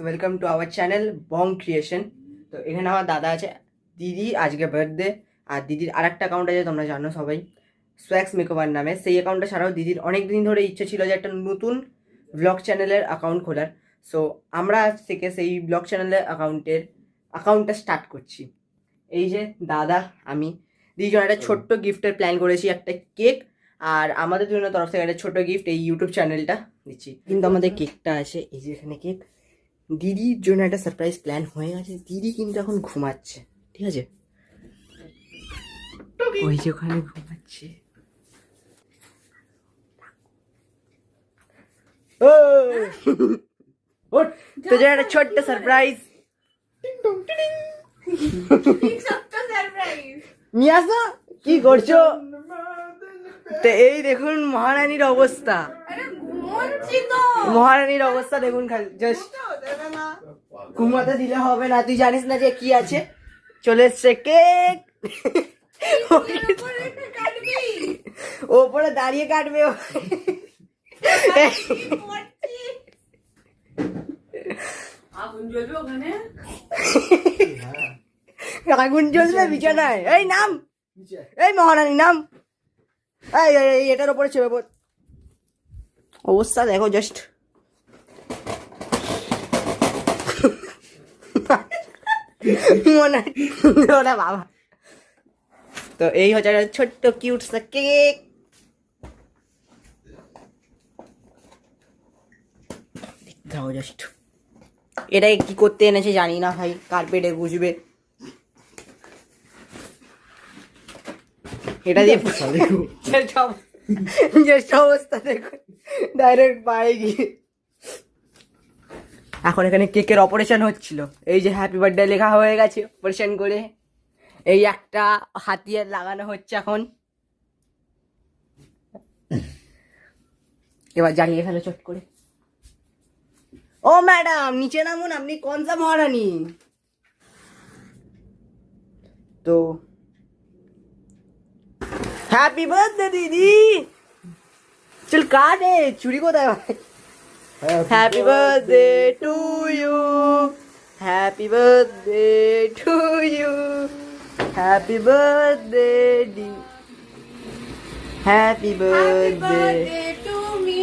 Welcome to our channel Bong creation. তো এখানে আমার দাদা আছে, দিদি আজকে বার্থডে, আর দিদির আরেকটা অ্যাকাউন্ট আছে তোমরা জানো সবাই, সোয়াক্স মেকওভার নামে। সেই অ্যাকাউন্টটা ছাড়াও দিদির অনেক দিন ধরে ইচ্ছে ছিল যে একটা নতুন ব্লগ চ্যানেলের অ্যাকাউন্ট খোলার। সো আমরা আজ থেকে সেই ব্লগ চ্যানেলের অ্যাকাউন্টটা স্টার্ট করছি। এই যে দাদা, আমি দুইজন একটা ছোট্ট গিফটের প্ল্যান করেছি, একটা কেক, আর আমাদের দুজনের তরফ থেকে একটা ছোট গিফট এই ইউটিউব চ্যানেলটা দিচ্ছি। কিন্তু আমাদের কেকটা আছে, এই যে এখানে কেক। দিদির জন্য একটা সারপ্রাইজ প্ল্যান হয়ে গেছে, দিদি কিন্তু এখন ঘুমাচ্ছে, ঠিক আছে? ওই যে ওখানে ঘুমাচ্ছে। তো যে একটা ছোট্ট সারপ্রাইজ নিয়ে আসো। কি করছো? তো এই দেখুন মহারানীর অবস্থা, মহারানীর অবস্থা দেখুন। খালি জাস্ট ঘুমাতে দিলে হবে না, তুই জানিস না যে কি আছে। চলে এসছে কেক, ওপরে দাঁড়িয়ে কাটবে। আগুন জ্বলবে বিছানায়। এই নাম, এই মহারানী নাম, এই এটার উপরে চেপে পড়। অবস্থা দেখো জাস্ট। বাবা, তো এই হচ্ছে ছোট্ট কিউট কেক। দাও জাস্ট। এটাকে কি করতে এনেছে জানি না ভাই, কার্পেটে বুঝবে। এটা দিয়ে জাস্ট অবস্থা দেখুন, ডাইরেক্ট পায়ে গিয়ে। এখন এখানে কেকের অপারেশন হচ্ছিল। এই যে হ্যাপি বার্থডে লেখা হয়ে গেছে অপারেশন করে। এই একটা হাতিয়ার লাগানো হচ্ছে এখন। এবার জ্বালিয়ে ফেলো চট করে। ও ম্যাডাম নিচে নামুন, আপনি কোন সা মহারানী? তো হ্যাপি বার্থডে দিদি। চল কাটে, চুরি কোথায় ভাই? Happy birthday to you, happy birthday to you, happy birthday dear, happy birthday to me.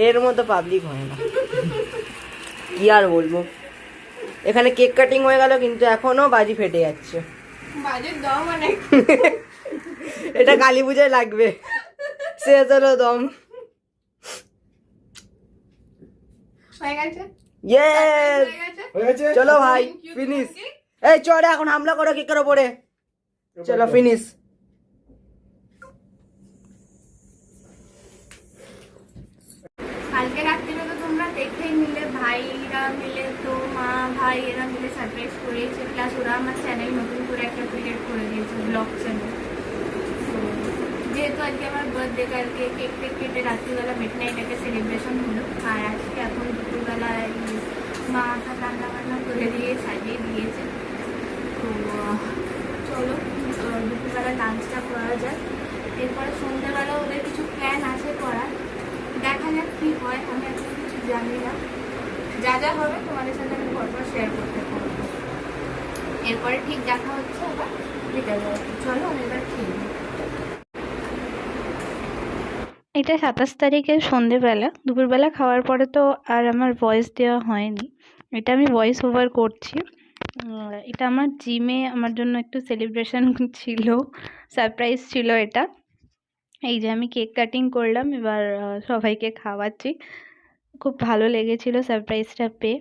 এর মতো পাবলিক হয় না, কি আর বলবো। এখানে কেক কাটিং হয়ে গেল, কিন্তু এখনো বাজি ফেটে যাচ্ছে। বাজির দম অনেক। এটা কালী পূজায় লাগবে, শেষ হলো দম। চলো ভাই ফিনিশ। এই চলে এখন হামলা করো কেকের ওপরে, চলো ফিনিশ। কালকে রাত্রিরে তো তোমরা দেখেই নিলে, ভাইরা মিলে তো মা ভাই এরা মিলে সারপ্রাইজ করেছে, প্লাস ওরা আমার চ্যানেল নতুন করে একটা ক্রিয়েট করে দিয়েছে, ব্লগ চ্যানেল। তো যেহেতু আজকে আমার বার্থডে, কালকে কেক টেক কেটে রাত্রিবেলা মিড নাইট একটা সেলিব্রেশন হলো, আর আজকে এখন দুপুরবেলায় মা রান্না বান্না করে দিয়ে সাজিয়ে দিয়েছে। তো চলো দুপুরবেলা লাঞ্চটা করা যায়, এরপরে সন্ধ্যেবেলা ওদের কিছু প্ল্যান আছে করার, দেখা যাক কি হয়। আমি এখন কিছু জানি না, যা যা হবে তোমাদের সাথে আমি পরপর শেয়ার করতে পারবো। এরপরে ঠিক দেখা হচ্ছে আবার বিকেলবেলা। চলো আমি এবার খেয়ে নিই। এটা 27 তারিখের সন্ধেবেলা, দুপুরবেলা খাওয়ার পরে তো আর আমার ভয়েস দেওয়া হয়নি, এটা আমি ভয়েস ওভার করছি। এটা আমার জিমে আমার জন্য একটু সেলিব্রেশন ছিল, সারপ্রাইজ ছিল এটা। এই যে আমি কেক কাটিং করলাম, এবার সবাইকে খাওয়াচ্ছি। খুব ভালো লেগেছিল সারপ্রাইজটা পেয়ে।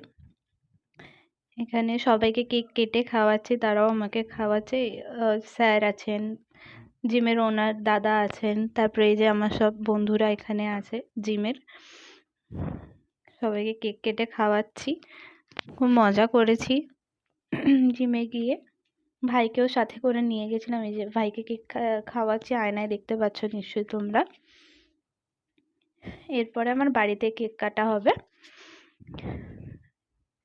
এখানে সবাইকে কেক কেটে খাওয়াচ্ছি, তারাও আমাকে খাওয়াচ্ছে। স্যার আছেন, জিমের ওনার দাদা আছেন, তারপরে এই যে আমার সব বন্ধুরা এখানে আছে জিমের, সবাইকে কেক কেটে খাওয়াচ্ছি। খুব মজা করেছি জিমে গিয়ে। ভাইকেও সাথে করে নিয়ে গেছিলাম, এই যে ভাইকে কেক খাওয়াচ্ছি, আয়নায় দেখতে পাচ্ছ নিশ্চয়ই তোমরা। এরপরে আমার বাড়িতে কেক কাটা হবে।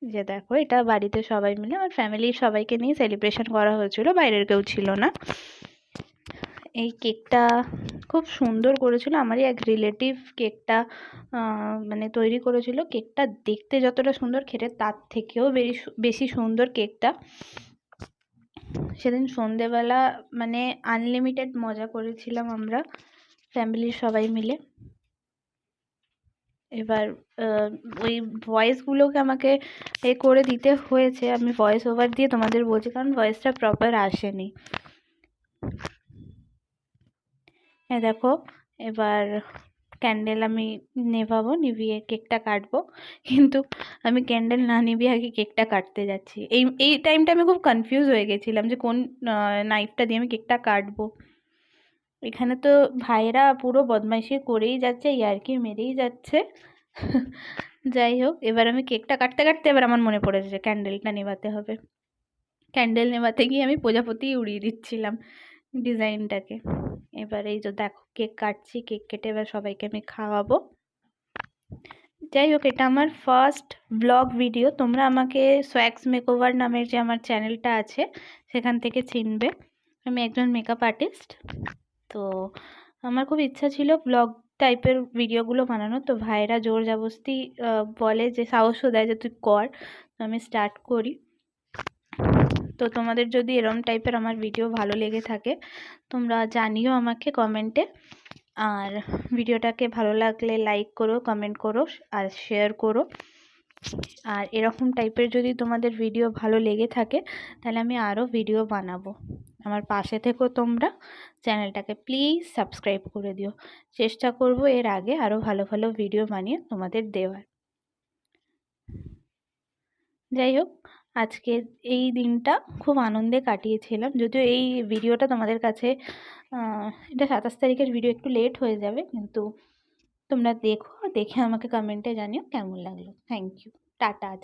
যে দেখো, এটা বাড়িতে সবাই মিলে আমার ফ্যামিলির সবাইকে নিয়ে সেলিব্রেশন করা হয়েছিল, বাইরের কেউ ছিল না। এই কেকটা খুব সুন্দর করেছিল। আমারই এক রিলেটিভ কেকটা মানে তৈরি করেছিল। কেকটা দেখতে যতটা সুন্দর, খেতে তার থেকেও বেশি সুন্দর কেকটা। সেদিন সন্ধেবেলা মানে আনলিমিটেড মজা করেছিলাম আমরা ফ্যামিলির সবাই মিলে। এবার ওই ভয়েসগুলোকে আমাকে করে দিতে হয়েছে, আমি ভয়েস ওভার দিয়ে তোমাদের বলছি, কারণ ভয়েসটা প্রপার আসেনি। দেখো এবার ক্যান্ডেল আমি নেভাবো, নিভিয়ে কেকটা কাটবো, কিন্তু আমি ক্যান্ডেল না নিভিয়ে আগে কেকটা কাটতে যাচ্ছি। এই টাইমটা আমি খুব কনফিউজ হয়ে গেছিলাম যে কোন নাইফটা দিয়ে আমি কেকটা কাটবো। এখানে তো ভাইরা পুরো বদমাইশি করেই যাচ্ছে, ইয়ার্কি মেরেই যাচ্ছে। যাই হোক, এবার আমি কেকটা কাটতে কাটতে এবার আমার মনে পড়েছে যে ক্যান্ডেলটা নেভাতে হবে। ক্যান্ডেল নেভাতে গিয়ে আমি প্রজাপতি উড়িয়ে দিচ্ছিলাম ডিজাইনটাকে। এবার এই যে দেখো কেক কাটছি, কেক কেটে এবার সবাইকে আমি খাওয়াবো। যাই হোক, এটা আমার ফার্স্ট ব্লগ ভিডিও। তোমরা আমাকে সোয়াক্স মেকওভার নামের যে আমার চ্যানেলটা আছে সেখান থেকে চিনবে। আমি একজন মেকআপ আর্টিস্ট। তো আমার খুব ইচ্ছা ছিল ব্লগ টাইপের ভিডিওগুলো বানানো, তো ভাইরা জোর জবরদস্তি বলে যে, সাহসও দেয় যে তুই কর। তো আমি স্টার্ট করি। তো তোমাদের যদি এরম টাইপের আমার ভিডিও ভালো লেগে থাকে তোমরা জানিও আমাকে কমেন্টে। আর ভিডিওটাকে ভালো লাগলে লাইক করো, কমেন্ট করো আর শেয়ার করো। আর এরকম টাইপের যদি তোমাদের ভিডিও ভালো লেগে থাকে তাহলে আমি আরও ভিডিও বানাবো। আমার পাশে থেকো তোমরা, চ্যানেলটাকে প্লিজ সাবস্ক্রাইব করে দিও। চেষ্টা করব এর আগে আরও ভালো ভালো ভিডিও বানিয়ে তোমাদের দেওয়ার। যাই হোক, আজকে এই দিনটা খুব আনন্দে কাটিয়েছিলাম। যদিও এই ভিডিওটা তোমাদের কাছে এটা 27 তারিখের ভিডিও, একটু লেট হয়ে যাবে, কিন্তু তোমরা দেখো, দেখে আমাকে কমেন্টে জানিও কেমন লাগলো। থ্যাংক ইউ, টাটা। আজকে